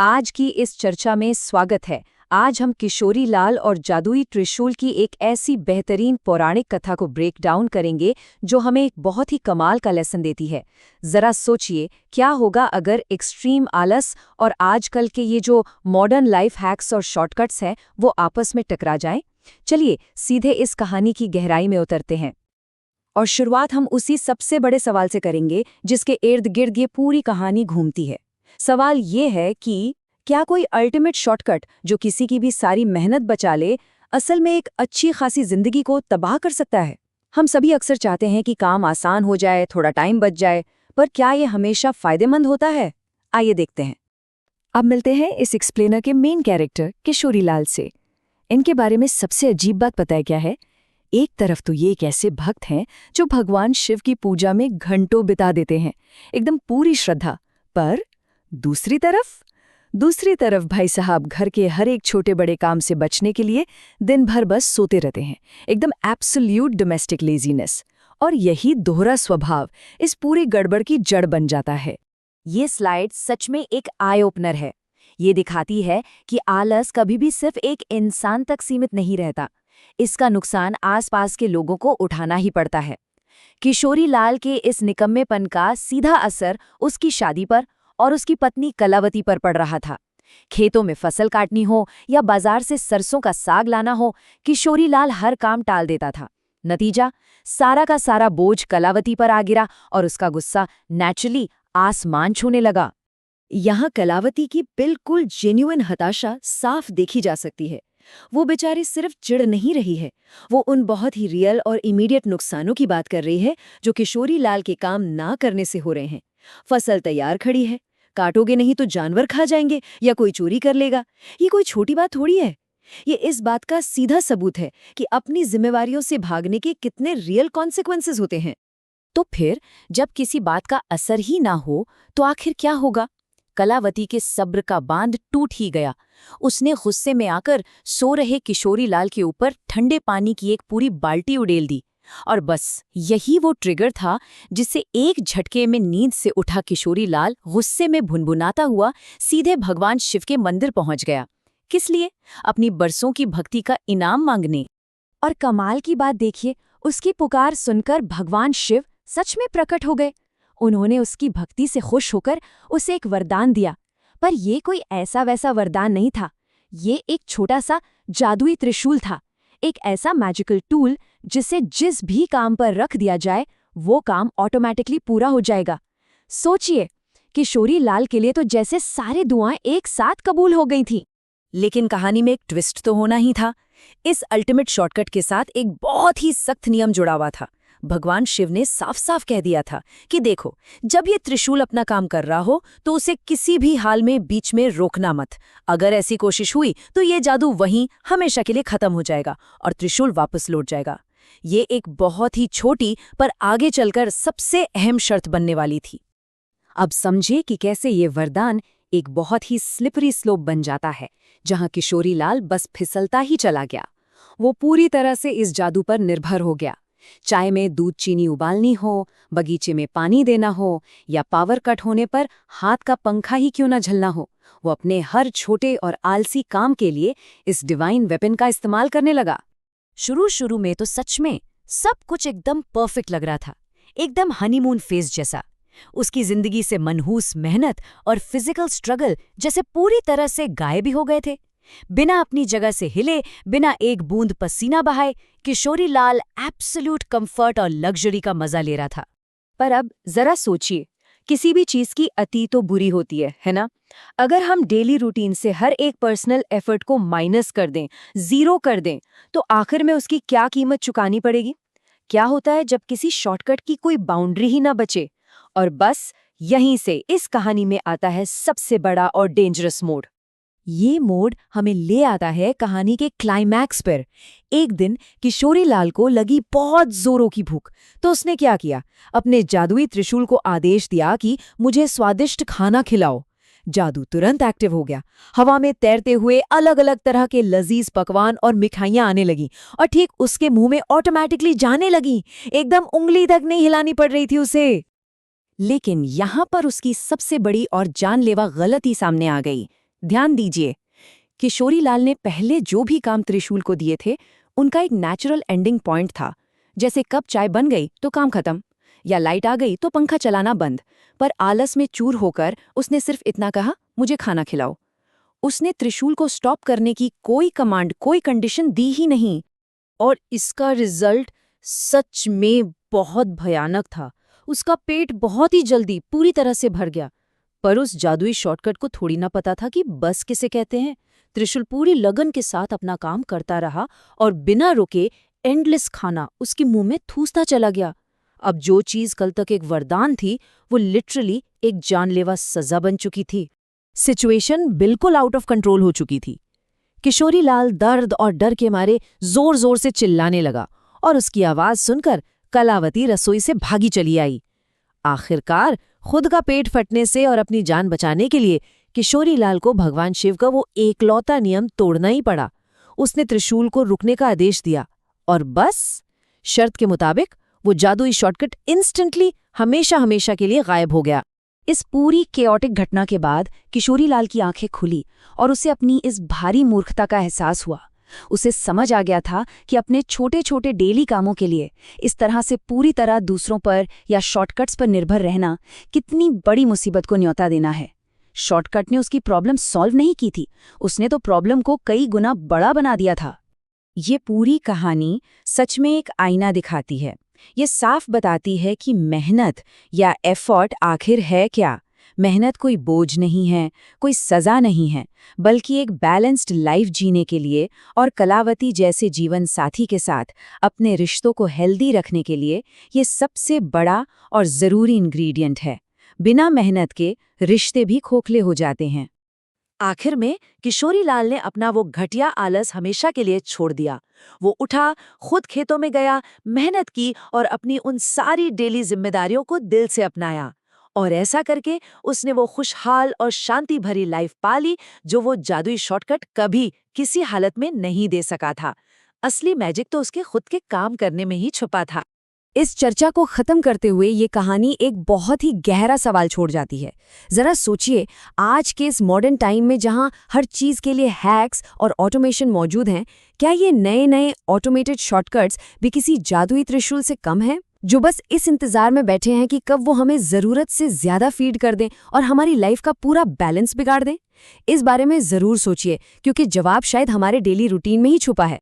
आज की इस चर्चा में स्वागत है। आज हम किशोरी लाल और जादुई त्रिशूल की एक ऐसी बेहतरीन पौराणिक कथा को ब्रेक डाउन करेंगे जो हमें एक बहुत ही कमाल का लेसन देती है। जरा सोचिए, क्या होगा अगर एक्सट्रीम आलस और आजकल के ये जो मॉडर्न लाइफ हैक्स और शॉर्टकट्स हैं वो आपस में टकरा जाएं? चलिए सीधे इस कहानी की गहराई में उतरते हैं। और शुरुआत हम उसी सबसे बड़े सवाल से करेंगे जिसके इर्द गिर्द ये पूरी कहानी घूमती है। सवाल ये है कि क्या कोई अल्टीमेट शॉर्टकट जो किसी की भी सारी मेहनत बचा ले, असल में एक अच्छी खासी जिंदगी को तबाह कर सकता है? हम सभी अक्सर चाहते हैं कि काम आसान हो जाए, थोड़ा टाइम बच जाए, पर क्या ये हमेशा फायदेमंद होता है? आइए देखते हैं। अब मिलते हैं इस एक्सप्लेनर के मेन कैरेक्टर किशोरी लाल से। इनके बारे में सबसे अजीब बात पता है क्या है? एक तरफ तो ये एक ऐसे भक्त हैं जो भगवान शिव की पूजा में घंटों बिता देते हैं, एकदम पूरी श्रद्धा। पर दूसरी तरफ भाई साहब घर के हर एक छोटे बड़े काम से बचने के लिए दिन भर बस सोते रहते हैं, एकदम एब्सोल्यूट डोमेस्टिक लेजीनेस। और यही दोहरा स्वभाव इस पूरी गड़बड़ की जड़ बन जाता है। ये स्लाइड सच में एक आई ओपनर है। ये दिखाती है कि आलस कभी भी सिर्फ एक इंसान तक सीमित नहीं रहता, इसका नुकसान आसपास के लोगों को उठाना ही पड़ता है। किशोरी लाल के इस निकम्मेपन का सीधा असर उसकी शादी पर और उसकी पत्नी कलावती पर पड़ रहा था। खेतों में फसल काटनी हो या बाजार से सरसों का साग लाना हो, किशोरी लाल हर काम टाल देता था। नतीजा, सारा का सारा बोझ कलावती पर आ गिरा और उसका गुस्सा नेचुरली आसमान छूने लगा। यहाँ कलावती की बिल्कुल जेन्युइन हताशा साफ देखी जा सकती है। वो बेचारी सिर्फ चिढ़ नहीं रही है, वो उन बहुत ही रियल और इमीडिएट नुकसानों की बात कर रही है जो किशोरी लाल के काम ना करने से हो रहे हैं। फसल तैयार खड़ी है, काटोगे नहीं तो जानवर खा जाएंगे या कोई चोरी कर लेगा। ये कोई छोटी बात थोड़ी है। ये इस बात का सीधा सबूत है कि अपनी जिम्मेवारियों से भागने के कितने रियल कॉन्सिक्वेंसेस होते हैं। तो फिर जब किसी बात का असर ही ना हो तो आखिर क्या होगा? कलावती के सब्र का बांध टूट ही गया। उसने गुस्से में आकर सो रहे किशोरी लाल के ऊपर ठंडे पानी की एक पूरी बाल्टी उड़ेल दी। और बस यही वो ट्रिगर था जिससे एक झटके में नींद से उठा किशोरी लाल गुस्से में भुनभुनाता हुआ सीधे भगवान शिव के मंदिर पहुंच गया। किस लिए? अपनी बरसों की भक्ति का इनाम मांगने। और कमाल की बात देखिए, उसकी पुकार सुनकर भगवान शिव सच में प्रकट हो गए। उन्होंने उसकी भक्ति से खुश होकर उसे एक वरदान दिया। पर यह कोई ऐसा वैसा वरदान नहीं था। ये एक छोटा सा जादुई त्रिशूल था, एक ऐसा मैजिकल टूल जिसे जिस भी काम पर रख दिया जाए वो काम ऑटोमेटिकली पूरा हो जाएगा। सोचिए, किशोरी लाल के लिए तो जैसे सारे दुआएं एक साथ कबूल हो गई थीं। लेकिन कहानी में एक ट्विस्ट तो होना ही था। इस अल्टीमेट शॉर्टकट के साथ एक बहुत ही सख्त नियम जुड़ा हुआ था। भगवान शिव ने साफ साफ कह दिया था कि देखो, जब ये त्रिशूल अपना काम कर रहा हो तो उसे किसी भी हाल में बीच में रोकना मत। अगर ऐसी कोशिश हुई तो ये जादू वहीं हमेशा के लिए खत्म हो जाएगा और त्रिशूल वापस लौट जाएगा। ये एक बहुत ही छोटी पर आगे चलकर सबसे अहम शर्त बनने वाली थी। अब समझे कि कैसे ये वरदान एक बहुत ही स्लिपरी स्लोप बन जाता है, जहां किशोरी लाल बस फिसलता ही चला गया। वो पूरी तरह से इस जादू पर निर्भर हो गया। चाय में दूध चीनी उबालनी हो, बगीचे में पानी देना हो या पावर कट होने पर हाथ का पंखा ही क्यों न झलना हो, वो अपने हर छोटे और आलसी काम के लिए इस डिवाइन वेपन का इस्तेमाल करने लगा। शुरू में तो सच में सब कुछ एकदम परफेक्ट लग रहा था, एकदम हनीमून फेज जैसा। उसकी जिंदगी से मनहूस मेहनत और फिजिकल स्ट्रगल जैसे पूरी तरह से गायब ही हो गए थे। बिना अपनी जगह से हिले, बिना एक बूंद पसीना बहाए किशोरी लाल एब्सोल्यूट कंफर्ट और लग्जरी का मजा ले रहा था। पर अब जरा सोचिए, किसी भी चीज की अति तो बुरी होती है ना? अगर हम डेली रूटीन से हर एक पर्सनल एफर्ट को माइनस कर दें, जीरो कर दें, तो आखिर में उसकी क्या कीमत चुकानी पड़ेगी? क्या होता है जब किसी शॉर्टकट की कोई बाउंड्री ही ना बचे? और बस यहीं से इस कहानी में आता है सबसे बड़ा और डेंजरस मोड़। ये मोड़ हमें ले आता है कहानी के क्लाइमैक्स पर। एक दिन किशोरी लाल को लगी बहुत जोरों की भूख, तो उसने क्या किया? अपने जादुई त्रिशूल को आदेश दिया कि मुझे स्वादिष्ट खाना खिलाओ। जादू तुरंत एक्टिव हो गया। हवा में तैरते हुए अलग अलग तरह के लजीज पकवान और मिठाइयां आने लगी और ठीक उसके मुंह में ऑटोमेटिकली जाने लगी। एकदम उंगली तक नहीं हिलानी पड़ रही थी उसे। लेकिन यहां पर उसकी सबसे बड़ी और जानलेवा गलती सामने आ गई। ध्यान दीजिए, किशोरीलाल ने पहले जो भी काम त्रिशूल को दिए थे, उनका एक नेचुरल एंडिंग पॉइंट था। जैसे कप चाय बन गई तो काम खत्म, या लाइट आ गई तो पंखा चलाना बंद। पर आलस में चूर होकर उसने सिर्फ इतना कहा, मुझे खाना खिलाओ। उसने त्रिशूल को स्टॉप करने की कोई कमांड, कोई कंडीशन दी ही नहीं। और इसका रिजल्ट सच में बहुत भयानक था। उसका पेट बहुत ही जल्दी पूरी तरह से भर गया। पर उस जादुई शॉर्टकट को थोड़ी ना पता था कि बस किसे कहते हैं। त्रिशूल पूरी लगन के साथ अपना काम करता रहा और बिना रुके एंडलेस खाना उसके मुंह में ठूसता चला गया। अब जो चीज कल तक एक वरदान थी, वो लिटरली एक जानलेवा सजा बन चुकी थी। सिचुएशन बिल्कुल आउट ऑफ कंट्रोल हो चुकी थी। किशोरीलाल दर्द और डर के मारे जोर जोर से चिल्लाने लगा और उसकी आवाज सुनकर कलावती रसोई से भागी चली आई। आखिरकार खुद का पेट फटने से और अपनी जान बचाने के लिए किशोरीलाल को भगवान शिव का वो एकलौता नियम तोड़ना ही पड़ा। उसने त्रिशूल को रुकने का आदेश दिया और बस शर्त के मुताबिक वो जादुई शॉर्टकट इंस्टेंटली हमेशा हमेशा के लिए गायब हो गया। इस पूरी केओटिक घटना के बाद किशोरीलाल की आंखें खुली और उसे अपनी इस भारी मूर्खता का एहसास हुआ। उसे समझ आ गया था कि अपने छोटे छोटे डेली कामों के लिए इस तरह से पूरी तरह दूसरों पर या शॉर्टकट्स पर निर्भर रहना कितनी बड़ी मुसीबत को न्योता देना है। शॉर्टकट ने उसकी प्रॉब्लम सॉल्व नहीं की थी, उसने तो प्रॉब्लम को कई गुना बड़ा बना दिया था। ये पूरी कहानी सच में एक आईना दिखाती है। ये साफ बताती है कि मेहनत या एफर्ट आखिर है क्या। मेहनत कोई बोझ नहीं है, कोई सजा नहीं है, बल्कि एक बैलेंस्ड लाइफ जीने के लिए और कलावती जैसे जीवन साथी के साथ अपने रिश्तों को हेल्दी रखने के लिए ये सबसे बड़ा और ज़रूरी इंग्रेडिएंट है। बिना मेहनत के रिश्ते भी खोखले हो जाते हैं। आखिर में किशोरीलाल ने अपना वो घटिया आलस हमेशा के लिए छोड़ दिया। वो उठा, खुद खेतों में गया, मेहनत की और अपनी उन सारी डेली जिम्मेदारियों को दिल से अपनाया। और ऐसा करके उसने वो खुशहाल और शांति भरी लाइफ पा ली जो वो जादुई शॉर्टकट कभी किसी हालत में नहीं दे सका था। असली मैजिक तो उसके खुद के काम करने में ही छुपा था। इस चर्चा को खत्म करते हुए ये कहानी एक बहुत ही गहरा सवाल छोड़ जाती है। जरा सोचिए, आज के इस मॉडर्न टाइम में जहां हर चीज के लिए हैक्स और ऑटोमेशन मौजूद हैं, क्या ये नए नए ऑटोमेटेड शॉर्टकट्स भी किसी जादुई त्रिशूल से कम हैं, जो बस इस इंतजार में बैठे हैं कि कब वो हमें जरूरत से ज्यादा फीड कर दें और हमारी लाइफ का पूरा बैलेंस बिगाड़ दें? इस बारे में जरूर सोचिए, क्योंकि जवाब शायद हमारे डेली रूटीन में ही छुपा है।